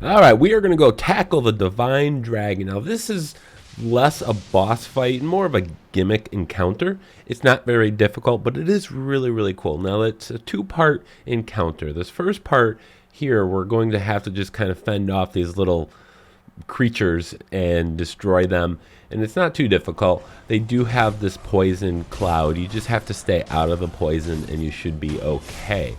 Alright, we are going to go tackle the Divine Dragon. Now this is less a boss fight and more of a gimmick encounter. It's not very difficult, but it is really cool. Now it's a two-part encounter. This first part here, we're going to have to just kind of fend off these little creatures and destroy them, and it's not too difficult. They do have this poison cloud. You just have to stay out of the poison and you should be okay.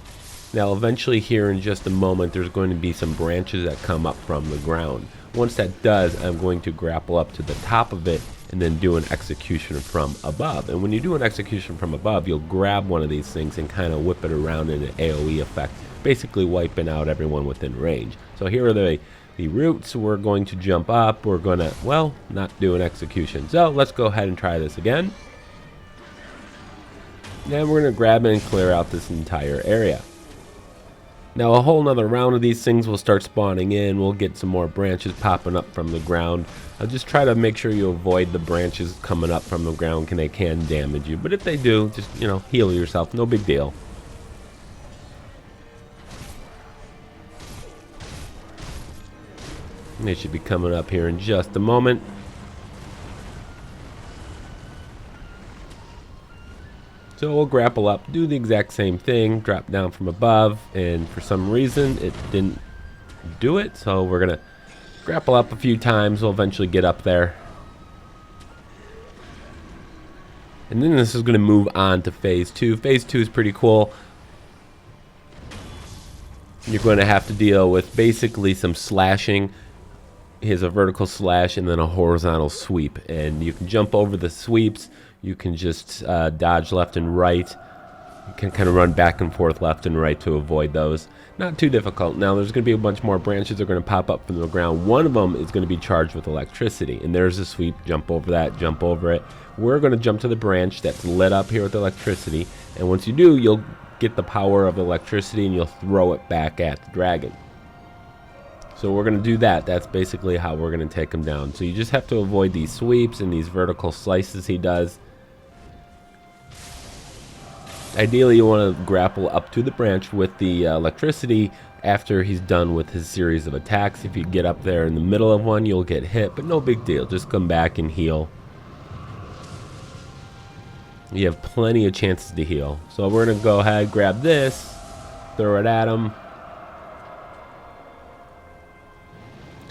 Now eventually here in just a moment there's going to be some branches that come up from the ground. Once that does, I'm going to grapple up to the top of it and then do an execution from above. And when you do an execution from above, you'll grab one of these things and kind of whip it around in an AoE effect, basically wiping out everyone within range. So here are the roots. We're going to jump up. We're going to, well, not do an execution. So let's go ahead and try this again. And we're going to grab it and clear out this entire area. Now a whole nother round of these things will start spawning in. We'll get some more branches popping up from the ground. I'll just try to make sure you avoid the branches coming up from the ground, they can damage you. But if they do, just, heal yourself. No big deal. They should be coming up here in just a moment. So we'll grapple up, do the exact same thing, drop down from above, and for some reason it didn't do it, so we're gonna grapple up a few times. We'll eventually get up there. And then this is gonna move on to phase 2. Phase 2 is pretty cool. You're going to have to deal with basically some slashing. Here's a vertical slash and then a horizontal sweep, and you can jump over the sweeps. You can just dodge left and right. You can kind of run back and forth left and right to avoid those. Not too difficult. Now there's going to be a bunch more branches that are going to pop up from the ground. One of them is going to be charged with electricity, and there's a sweep. Jump over that, jump over it. We're going to jump to the branch that's lit up here with electricity, and once you do, you'll get the power of electricity and you'll throw it back at the dragon. So we're going to do that. That's basically how we're going to take him down. So you just have to avoid these sweeps and these vertical slices he does. Ideally, you want to grapple up to the branch with the electricity after he's done with his series of attacks. If you get up there in the middle of one, you'll get hit, but no big deal. Just come back and heal. You have plenty of chances to heal. So we're going to go ahead, grab this, throw it at him.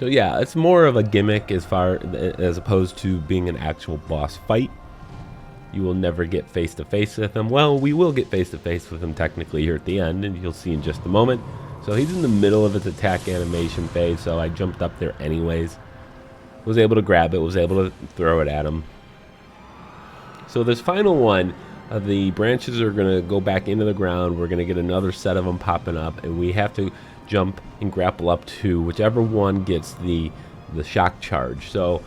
So yeah, it's more of a gimmick as opposed to being an actual boss fight. You will never get face to face with him. Well, we will get face to face with him technically here at the end, and you'll see in just a moment. So he's in the middle of his attack animation phase, so I jumped up there anyways. Was able to grab it, was able to throw it at him. So this final one, the branches are going to go back into the ground. We're going to get another set of them popping up, and we have to jump and grapple up to whichever one gets the shock charge. So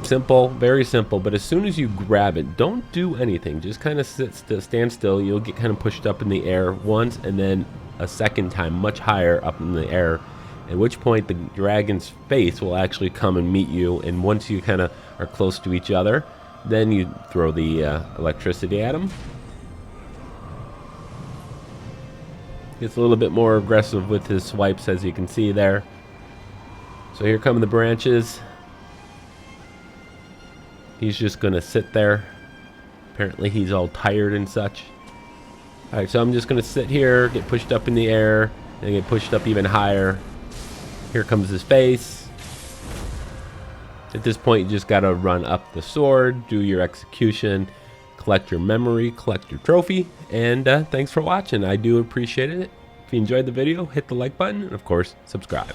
simple, very simple, but as soon as you grab it, don't do anything. Just kind of stand still. You'll get kind of pushed up in the air once and then a second time much higher up in the air, at which point the dragon's face will actually come and meet you, and once you kind of are close to each other, then you throw the electricity at him. Gets a little bit more aggressive with his swipes, as you can see there. So here come the branches. He's just going to sit there. Apparently he's all tired and such. Alright, so I'm just going to sit here, get pushed up in the air, and get pushed up even higher. Here comes his face. At this point, you just got to run up the sword, do your execution, collect your memory, collect your trophy, and thanks for watching. I do appreciate it. If you enjoyed the video, hit the like button, and of course, subscribe.